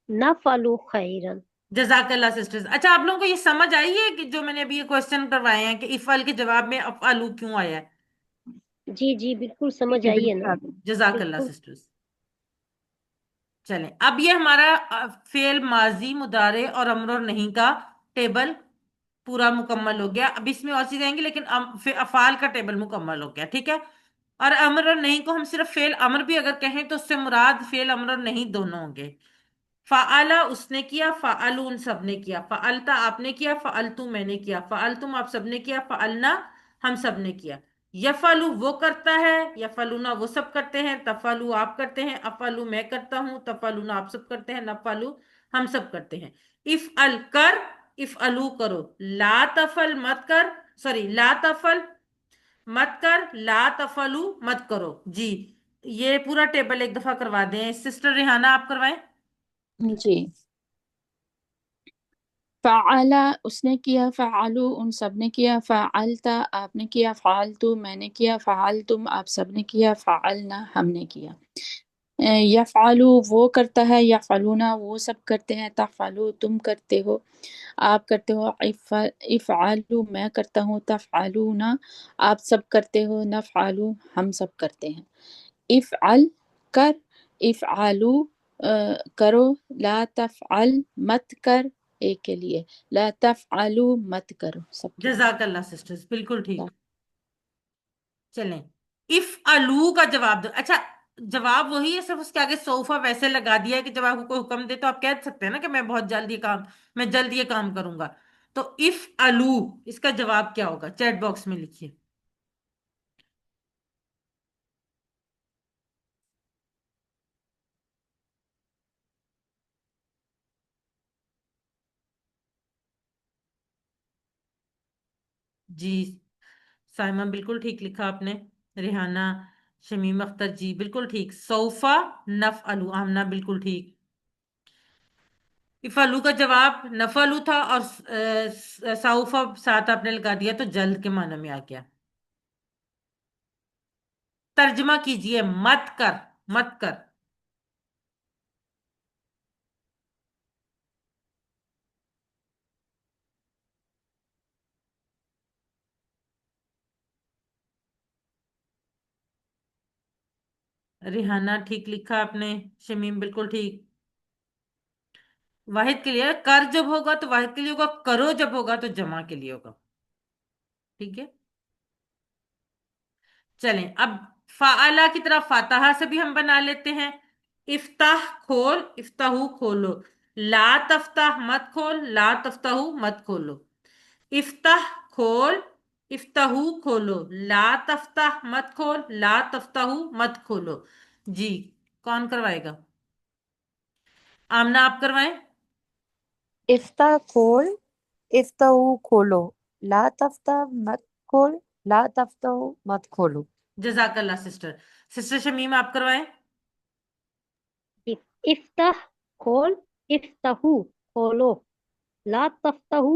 Speaker 4: نفعلو خیرن۔
Speaker 1: جزاک اللہ سسٹرز۔ اچھا آپ لوگوں کو یہ سمجھ آئی ہے کہ جو میں نے ابھی یہ کوشچن کروائے ہیں کہ افعل کے جواب میں افعلو کیوں آیا ہے؟
Speaker 4: جی جی بالکل سمجھ
Speaker 6: جی
Speaker 4: آئی ہے
Speaker 6: بالکل
Speaker 4: نا،
Speaker 6: آ گئی۔
Speaker 1: جزاک اللہ
Speaker 4: بالکل۔
Speaker 1: سسٹرز۔ چلیں اب یہ ہمارا فعل ماضی، مضارع اور امر اور نہیں کا ٹیبل پورا مکمل ہو گیا، اب اس میں اور چیزیں آئیں گی لیکن افعال کا ٹیبل مکمل ہو گیا، ٹھیک ہے؟ اور امر اور نہیں کو ہم صرف فعل امر بھی اگر کہیں تو اس سے مراد فعل امر اور نہیں دونوں ہوں گے، فعلا اس نے کیا، فعلو ان سب نے کیا، فعلتا آپ نے کیا، فعلتو میں نے کیا، فعلتم آپ سب نے کیا، فعلنا ہم سب نے کیا، یفعلو وہ کرتا ہے، یفعلونا وہ سب کرتے ہیں، تفعلو آپ کرتے ہیں، افعلو میں کرتا ہوں، تفعلونا آپ سب کرتے ہیں، نفعلو ہم سب کرتے ہیں، افعل کر، افعلو کرو، لا تفعل مت کر، سوری لا تفعل مت کر، لا تفعلو مت کرو، جی یہ پورا ٹیبل ایک دفعہ کروا دیں، سسٹر ریحانہ آپ کروائیں۔
Speaker 5: جی، فعلا اس نے کیا، فعلو ان سب نے کیا، فعلتا آپ نے کیا، فعلتو میں نے کیا، فعلتم آپ سب نے کیا، فعلنا ہم نے کیا۔ یفعلو وہ کرتا ہے، یفعلونا وہ سب کرتے ہیں، تفعلو تم کرتے ہو، آپ کرتے ہو، افعلو میں کرتا ہوں، تفعلونا آپ سب کرتے ہو، نفعلو ہم سب کرتے ہیں۔ افعل کر، افعلو کرو، لا تفعل مت کر، ایک کے لیے، لا تفعلو مت کرو، سب کے لیے۔
Speaker 1: جزاک اللہ سسٹرز، بالکل ٹھیک۔ چلیں اف الو کا جواب دو، اچھا جواب وہی ہے، صرف اس کے آگے سوفا ویسے لگا دیا ہے کہ جب آپ کو کوئی حکم دے تو آپ کہہ سکتے ہیں نا کہ میں بہت جلد یہ کام، میں جلد یہ کام کروں گا، تو اف الو اس کا جواب کیا ہوگا، چیٹ باکس میں لکھیے۔ جی سائمہ بالکل ٹھیک لکھا آپ نے، ریحانہ، شمیم اختر جی بالکل ٹھیک، سوفا نفعلو آمنہ بالکل ٹھیک، افعلو کا جواب نفعلو تھا، اور سوفا ساتھ آپ نے لگا دیا تو جلد کے معنی میں آ گیا۔ ترجمہ کیجئے، مت کر، مت کر، रिहाना ठीक लिखा आपने। शमीम बिल्कुल ठीक। वाहिद के लिए कर जब होगा तो वाहिद के लिए होगा, करो जब होगा तो जमा के लिए होगा। ठीक है। चलें अब फाअला की तरह फातहा से भी हम बना लेते हैं। इफ्ताह खोल, इफ्ताहू खोलो। ला तफ्ताह मत खोल, ला तफ्ताहू मत खोलो। इफ्ताह खोल, इफ्ताहू खोलो। ला तफ्ताह मत खोल, ला तफ्ताहू मत खोलो। जी, कौन करवाएगा? आमना आप करवाएं।
Speaker 3: इफ्ता खोल, इफ्ताहू खोलो, ला तफ्ता मत खोल, ला तफ्ताहू मत खोलो।
Speaker 1: जजाकल्ला सिस्टर। सिस्टर शमीम आप करवाएं।
Speaker 4: इफ्ताह खोल, इफ्ताहू खोलो, ला तफ्ताहू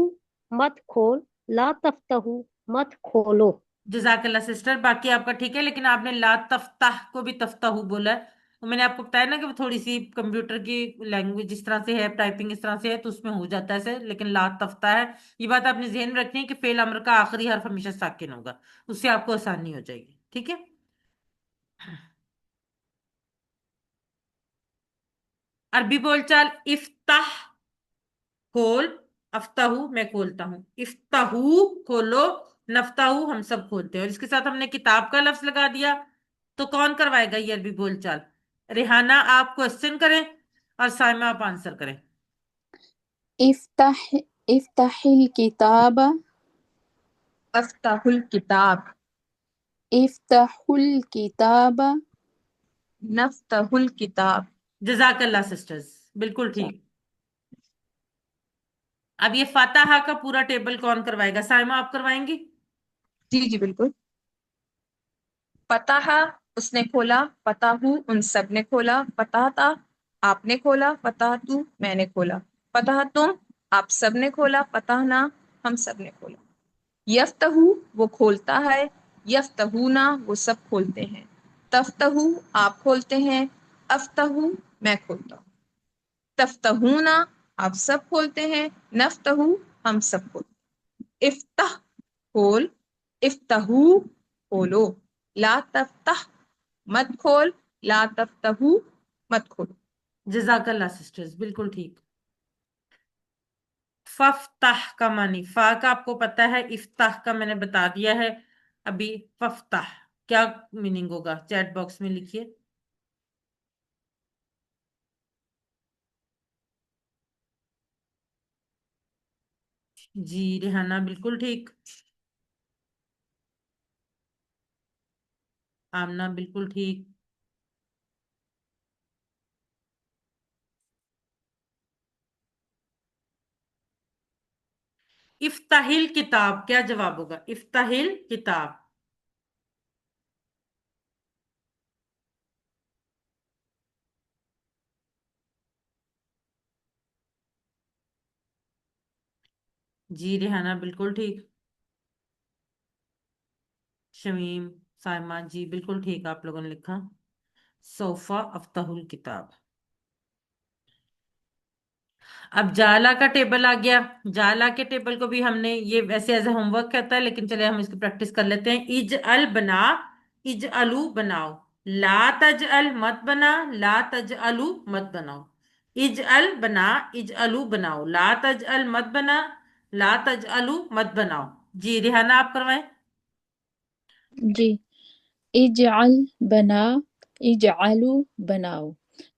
Speaker 4: मत खोल, ला तफ्ताहू मत खोलो।
Speaker 1: जजाकल्ला सिस्टर, बाकी आपका ठीक है, लेकिन आपने ला तफ्ताह को भी तफ्ताहू बोला है। तो मैंने आपको बताया ना कि वो थोड़ी सी कंप्यूटर की लैंग्वेज जिस तरह से है, टाइपिंग इस तरह से है, तो उसमें हो जाता है ऐसे, लेकिन ला तफ्ता है। ये बात आपने ज़हन में रखनी है कि फेल अमर का आखिरी हर्फ हमेशा साकिन होगा। उससे आपको आसानी हो जाएगी। ठीक है। अरबी बोलचाल। इफ्ताह खोल, अफ्ताहू मैं खोलता हूँ, इफ्ताहू खोलो, नफ्ताहू हम सब खोलते हैं, और इसके साथ हमने किताब का लफ्ज लगा दिया। तो कौन करवाएगा ये अरबी बोलचाल? रेहाना आप क्वेश्चन करें और साइमा आप आंसर करें।
Speaker 5: इफ्ताह इफ्ताहिल किताब,
Speaker 6: अफ्ताहुल किताब,
Speaker 5: इफ्ताहुल किताब।
Speaker 6: नफ्ताहुल किताब।
Speaker 1: जजाकल्ला सिस्टर्स, बिल्कुल ठीक। अब ये फातहा का पूरा टेबल कौन करवाएगा? साइमा आप करवाएंगी।
Speaker 6: जी जी बिल्कुल। पताहा उसने खोला, पताहू उन सब ने खोला, पताता आपने खोला, पतातू मैंने खोला, पतातुम आप सब ने खोला, पताहना हम सब ने खोला। यफ्तहू वो खोलता है, यफ्तहूना वो सब खोलते हैं, तफ्तहू आप खोलते हैं, अफ्तहू मैं खोलता हूँ, तफ्तहूना आप सब खोलते हैं, नफ्तहू हम सब खोलते हैं। इफ्ताह खोल, इफ्तहू खोलो, ला तफ्ताह मत खोल, ला तफ्तहू मत खोलो।
Speaker 1: जजाकल्ला सिस्टर्स, बिल्कुल ठीक। फफ्ताह का मानी, फा का आपको पता है, इफ्ताह का मैंने बता दिया है अभी। फफ्ताह क्या मीनिंग होगा? चैट बॉक्स में लिखिए। जी रेहाना बिल्कुल ठीक। आमना बिल्कुल ठीक। इफ्ताहिल किताब क्या जवाब होगा? इफ्ताहिल किताब। जी रेहाना बिल्कुल ठीक। शमीम, साइमा जी बिल्कुल ठीक आप लोगों ने लिखा। सोफा अफ्ताहुल किताब। अब जाला का टेबल आ गया। जाला के टेबल को भी हमने, ये वैसे एज ए होमवर्क कहता है, लेकिन चले हम इसकी प्रैक्टिस कर लेते हैं। इज अल बना, इज अलू बनाओ। ला तज अल मत बना, ला तज अलू मत बनाओ। इज अल बना, इज अलू बनाओ। ला तज अल मत बना, ला तज अलू मत बनाओ। जी रिहाना आप करवाएं।
Speaker 5: जी, इजअल बना, इजअलू बनाओ,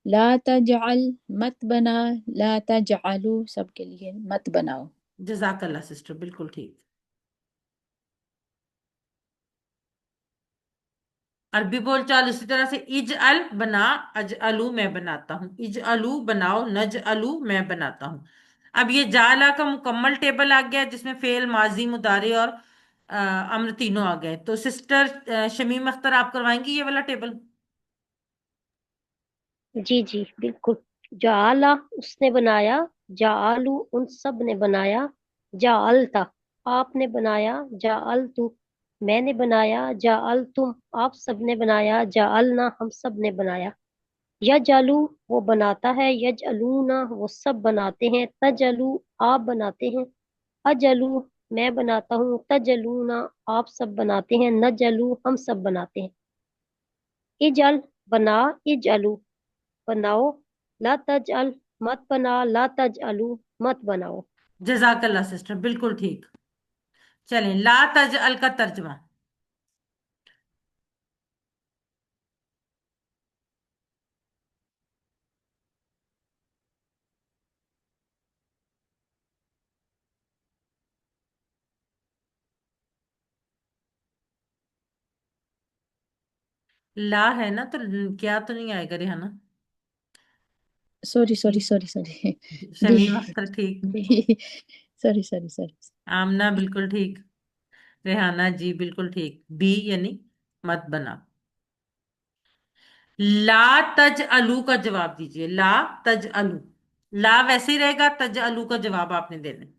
Speaker 5: ला तजअल मत बना, ला तजअलू सबके लिए मत बनाओ।
Speaker 1: जजाकल्ला सिस्टर, बिल्कुल ठीक। अरबी बोलचाल इसी तरह से। इज अल बना, अज अलू मैं बनाता हूँ। इज अलू बनाओ, नज अलू मैं बनाता हूँ। अब ये जाला का मुकम्मल टेबल आ गया, जिसमें फेल माजी मुदारे और अम्र तीनों आ गए। तो सिस्टर शमीम अख्तर आप करवाएंगी ये वाला टेबल।
Speaker 4: जी जी बिल्कुल। जाला उसने बनाया, जालू उन सब ने बनाया, जाल था आपने बनाया, जाल तू मैंने बनाया, जाल तुम आप सब ने बनाया, जालना हम सब ने बनाया। यजलू वो बनाता है, यजलूना वो सब बनाते हैं, तजलू आप बनाते हैं, अजलू मैं बनाता हूँ, तजलूना आप सब बनाते हैं, नजलू हम सब बनाते हैं। इजल बना इजअलू बनाओ, ला तजअल मत बना, ला तजअलू मत बनाओ।
Speaker 1: जजाकल्ला सिस्टर, बिल्कुल ठीक। चलें, ला तजअल का तर्जमा। ला है ना, तो क्या तो नहीं आएगा Rehana?
Speaker 5: Sorry sorry sorry sorry. B.
Speaker 1: Shamim Akhtar ठीक।
Speaker 5: B. Sorry sorry sorry.
Speaker 1: Amna बिल्कुल ठीक। रेहाना जी बिल्कुल ठीक, बी यानी मत बना। ला तज अलू का जवाब दीजिए, ला तज अलू। ला वैसे ही रहेगा, तज अलू का जवाब आपने देना है।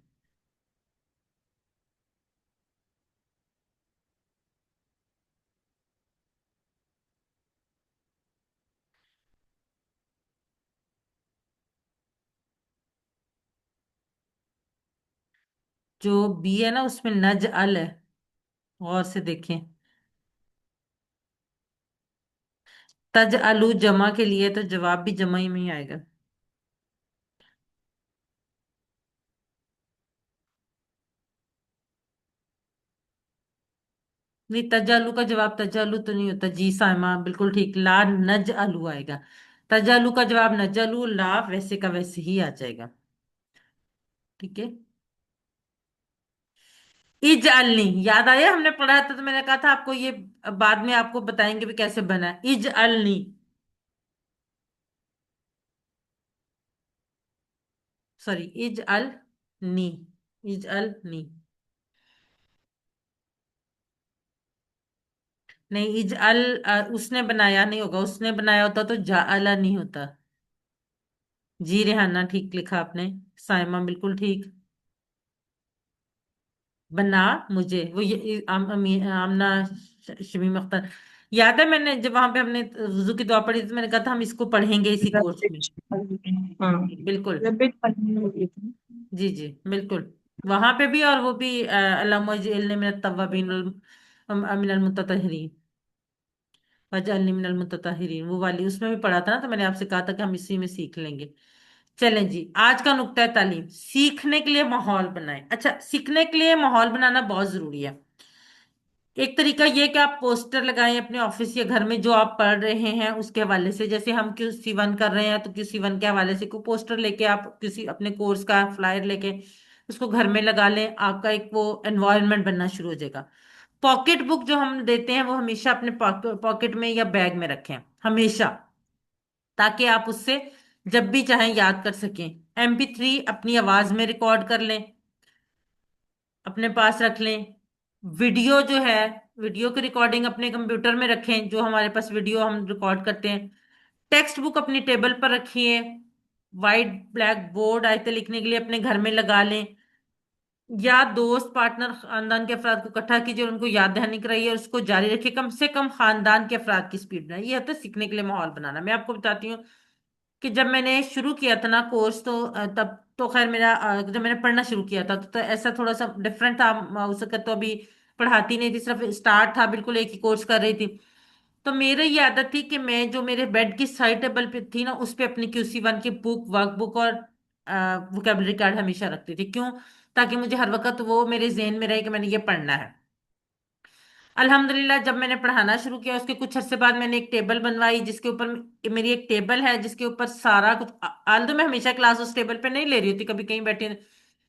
Speaker 1: जो बी है ना, उसमें नज अल है, गौर से देखें। तज अलू जमा के लिए, तो जवाब भी जमा ही में ही आएगा। नहीं, तज आलू का जवाब तज आलू तो नहीं होता जी साइमा, बिल्कुल ठीक, ला नज आलू आएगा। तज आलू का जवाब नज आलू, ला वैसे का वैसे ही आ जाएगा। ठीक है। इज अलनी याद आया, हमने पढ़ा था, तो मैंने कहा था आपको ये बाद में आपको बताएंगे भी कैसे बना है। इज अलनी, सॉरी, इज अल नी, इज अल नी। नहीं, इज अल उसने बनाया नहीं होगा, उसने बनाया होता तो जा अला नहीं होता। जी रेहाना ठीक लिखा आपने। साइमा बिल्कुल ठीक। बना मुझे वो ये आमना शमीम अख्तर। याद है, मैंने जब वहां पे हमने वुजू की दुआ पढ़ी थी, मैंने कहा था हम इसको पढ़ेंगे इसी कोर्स में।
Speaker 6: हाँ,
Speaker 1: बिल्कुल।
Speaker 6: रब्बिक पढ़ने होती थी।
Speaker 1: जी जी बिल्कुल। वहां पे भी, और वो भी अल्लाहुम्मा इज्अल्नी मिनत तव्वाबीन मिनल मुततहिरीन वजअल्नी मिनल मुततहिरीन, वो वाली उसमें भी पढ़ा था ना, तो मैंने आपसे कहा था कि हम इसी में सीख लेंगे। चलें जी, आज का नुक्ता है तालीम, सीखने के लिए माहौल बनाएं। अच्छा, सीखने के लिए माहौल बनाना बहुत जरूरी है। एक तरीका ये कि आप पोस्टर लगाएं अपने ऑफिस या घर में, जो आप पढ़ रहे हैं उसके हवाले से। जैसे हम QC1 कर रहे हैं, तो QC1 के हवाले से कोई पोस्टर लेके आप किसी अपने कोर्स का फ्लायर लेके उसको घर में लगा लें, आपका एक वो एनवायरनमेंट बनना शुरू हो जाएगा। पॉकेट बुक जो हम देते हैं वो हमेशा अपने पॉकेट में या बैग में रखें, हमेशा, ताकि आप उससे जब भी चाहें याद कर सकें। MP3 अपनी आवाज में रिकॉर्ड कर लें, अपने पास रख लें। वीडियो जो है, वीडियो की रिकॉर्डिंग अपने कंप्यूटर में रखें, जो हमारे पास वीडियो हम रिकॉर्ड करते हैं। टेक्स्ट बुक अपनी टेबल पर रखिए। वाइट ब्लैक बोर्ड आयतें लिखने के लिए अपने घर में लगा लें। या दोस्त, पार्टनर, खानदान के अफराद को इकट्ठा कीजिए और उनको याद दहानी कराइए और उसको जारी रखिए। कम से कम खानदान के अफराद की स्पीड बनाए, ये होता है सीखने के लिए माहौल बनाना। मैं आपको बताती हूँ कि जब मैंने शुरू किया था ना कोर्स, तो तब तो खैर मेरा जब मैंने पढ़ना शुरू किया था तो ऐसा थोड़ा सा डिफरेंट था। उस वक्त तो अभी पढ़ाती नहीं थी, सिर्फ स्टार्ट था, बिल्कुल एक ही कोर्स कर रही थी। तो मेरी ये आदत थी कि मैं जो मेरे बेड की साइड टेबल पे थी ना, उस पे अपनी QC1 की बुक, वर्कबुक और वोकेबलरी कार्ड हमेशा रखती थी। क्यों? ताकि मुझे हर वक्त वो मेरे जहन में रहे कि मैंने ये पढ़ना है। अल्हम्दुलिल्लाह, जब मैंने पढ़ाना शुरू किया उसके कुछ अरसे बाद मैंने एक टेबल बनवाई, जिसके ऊपर मेरी एक टेबल है जिसके ऊपर सारा कुछ। हाल तो मैं हमेशा क्लास उस टेबल पे नहीं ले रही होती, कभी कहीं बैठी,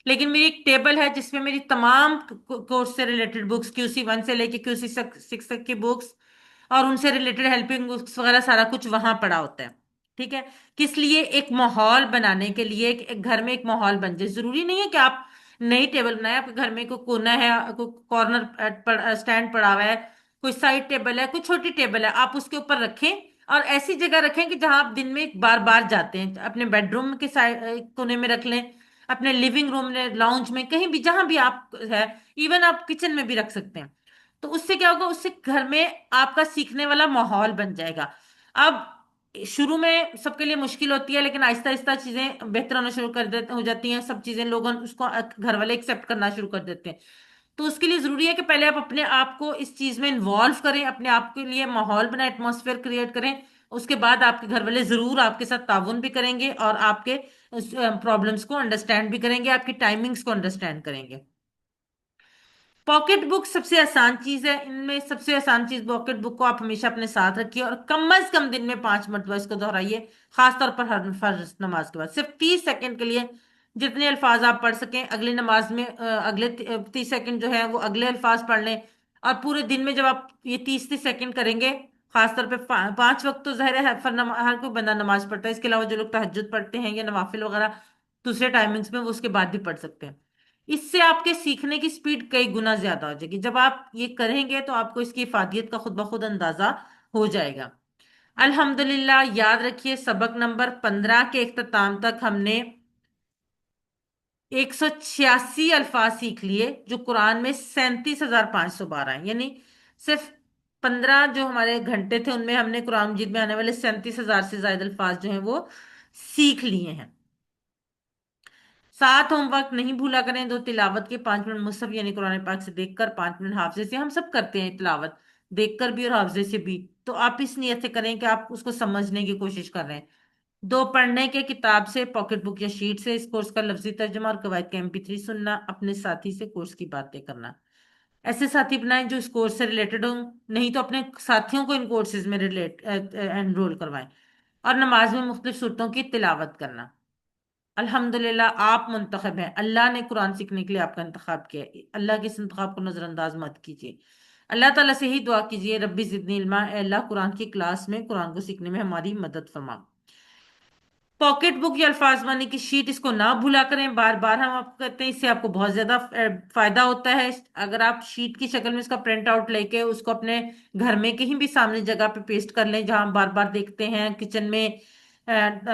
Speaker 1: लेकिन मेरी एक टेबल है जिसमें मेरी तमाम कोर्स से रिलेटेड बुक्स, QC1 से लेके QC6 तक की बुक्स और उनसे रिलेटेड हेल्पिंग बुक्स वगैरह सारा कुछ वहां पड़ा होता है। ठीक है। किस लिए? एक माहौल बनाने के लिए, एक घर में एक माहौल बन जाए। जरूरी नहीं है कि आप नई टेबल बनाए, आपके घर में कोई कोना है, कोई कॉर्नर स्टैंड पड़ा हुआ है, कोई साइड टेबल है, कोई छोटी टेबल है, आप उसके ऊपर रखें। और ऐसी जगह रखें कि जहां आप दिन में बार बार जाते हैं। अपने बेडरूम के साइड कोने में रख लें, अपने लिविंग रूम में, लाउंज में, कहीं भी जहां भी आप है। इवन आप किचन में भी रख सकते हैं। तो उससे क्या होगा, उससे घर में आपका सीखने वाला माहौल बन जाएगा। अब शुरू में सबके लिए मुश्किल होती है, लेकिन आहिस्ता आहिस्ता चीजें बेहतर होना शुरू कर देते हो जाती हैं, सब चीजें लोग उसको घर वाले एक्सेप्ट करना शुरू कर देते हैं। तो उसके लिए जरूरी है कि पहले आप अपने आप को इस चीज में इन्वॉल्व करें, अपने आप के लिए माहौल बनाए, एटमॉस्फेयर क्रिएट करें, اس کے بعد آپ کے گھر والے ضرور آپ کے ساتھ تعاون بھی کریں گے اور آپ کے پرابلمس کو انڈرسٹینڈ بھی کریں گے، آپ کی ٹائمنگز کو انڈرسٹینڈ کریں گے۔ پاکٹ بک سب سے آسان چیز ہے، ان میں سب سے آسان چیز پاکٹ بک کو آپ ہمیشہ اپنے ساتھ رکھیے اور کم از کم دن میں 5 مرتبہ اس کو دہرائیے، خاص طور پر ہر فرض نماز کے بعد صرف 30 سیکنڈ کے لیے جتنے الفاظ آپ پڑھ سکیں اگلی نماز میں، اگلے 30 سیکنڈ جو ہے وہ اگلے الفاظ پڑھ لیں، اور پورے دن میں جب آپ یہ 30 30 سیکنڈ کریں گے، خاص طور پہ 5 وقت تو ظاہر ہے ہر کوئی بندہ نماز پڑھتا ہے، اس کے علاوہ جو لوگ تہجد پڑھتے ہیں یا نوافل وغیرہ دوسرے ٹائمنگز میں وہ اس کے بعد بھی پڑھ سکتے ہیں۔ اس سے آپ کے سیکھنے کی سپیڈ کئی گنا زیادہ ہو جائے گی، جب آپ یہ کریں گے تو آپ کو اس کی افادیت کا خود بخود اندازہ ہو جائے گا۔ الحمدللہ، یاد رکھیے سبق نمبر 15 کے اختتام تک ہم نے 186 الفاظ سیکھ لیے، جو قرآن میں 37,512 ہیں، یعنی صرف 15 جو ہمارے گھنٹے تھے ان میں ہم نے قرآن مجید میں آنے والے 37,000 سے زائد الفاظ جو ہیں وہ سیکھ لیے ہیں۔ 7 ہوم ورک نہیں بھولا کریں، 2 تلاوت کے، 5 منٹ مصحف یعنی قرآن پاک سے دیکھ کر، 5 منٹ حافظے سے، ہم سب کرتے ہیں تلاوت دیکھ کر بھی اور حافظے سے بھی، تو آپ اس نیت سے کریں کہ آپ اس کو سمجھنے کی کوشش کر رہے ہیں۔ 2 پڑھنے کے کتاب سے، پاکٹ بک یا شیٹ سے، اس کورس کا لفظی ترجمہ اور قواعد کا MP3 سننا، اپنے ساتھی سے کورس کی باتیں کرنا۔ ایسے ساتھی بنائیں جو اس کورس سے ریلیٹڈ ہوں، نہیں تو اپنے ساتھیوں کو ان کورسز میں انرول کروائیں، اور نماز میں مختلف صورتوں کی تلاوت کرنا۔ الحمدللہ آپ منتخب ہیں، اللہ نے قرآن سیکھنے کے لیے آپ کا انتخاب کیا ہے، اللہ کے اس انتخاب کو نظر انداز مت کیجیے۔ اللہ تعالیٰ سے ہی دعا کیجیے، ربی زدنی علما، اے اللہ قرآن کی کلاس میں قرآن کو سیکھنے میں ہماری مدد فرما۔ پاکٹ بک یا الفاظ وانی کی شیٹ اس کو نہ بھولا کریں، بار بار ہم آپ کو کہتے ہیں، اس سے آپ کو بہت زیادہ فائدہ ہوتا ہے۔ اگر آپ شیٹ کی شکل میں اس کا پرنٹ آؤٹ لے کے اس کو اپنے گھر میں کہیں بھی سامنے جگہ پہ پیسٹ کر لیں جہاں ہم بار بار دیکھتے ہیں، کچن میں،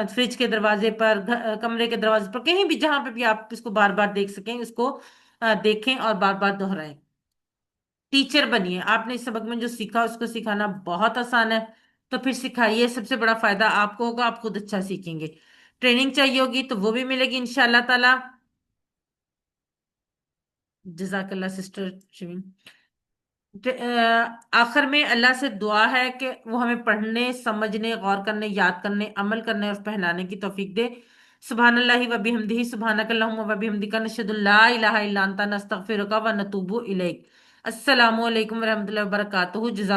Speaker 1: فریج کے دروازے پر، کمرے کے دروازے پر، کہیں بھی جہاں پہ بھی آپ اس کو بار بار دیکھ سکیں، اس کو دیکھیں اور بار بار دہرائیں۔ ٹیچر بنیے، آپ نے اس سبق میں جو سیکھا اس کو سکھانا بہت آسان ہے، تو پھر سکھائیے، سب سے بڑا فائدہ آپ کو ہوگا، آپ خود اچھا سیکھیں گے۔ ٹریننگ چاہیے ہوگی تو وہ بھی ملے گی انشاءاللہ تعالی۔ جزاک اللہ سسٹر شمیم۔ آخر میں اللہ سے دعا ہے کہ وہ ہمیں پڑھنے، سمجھنے، غور کرنے، یاد کرنے، عمل کرنے اور پہنانے کی توفیق دے۔ سبحان اللہ و بحمدہ، سبحانک اللہم و بحمدک، نشہد ان لا الہ الا انت، نستغفرک و نتوب الیک۔ السلام علیکم ورحمۃ اللہ وبرکاتہ۔ جزاک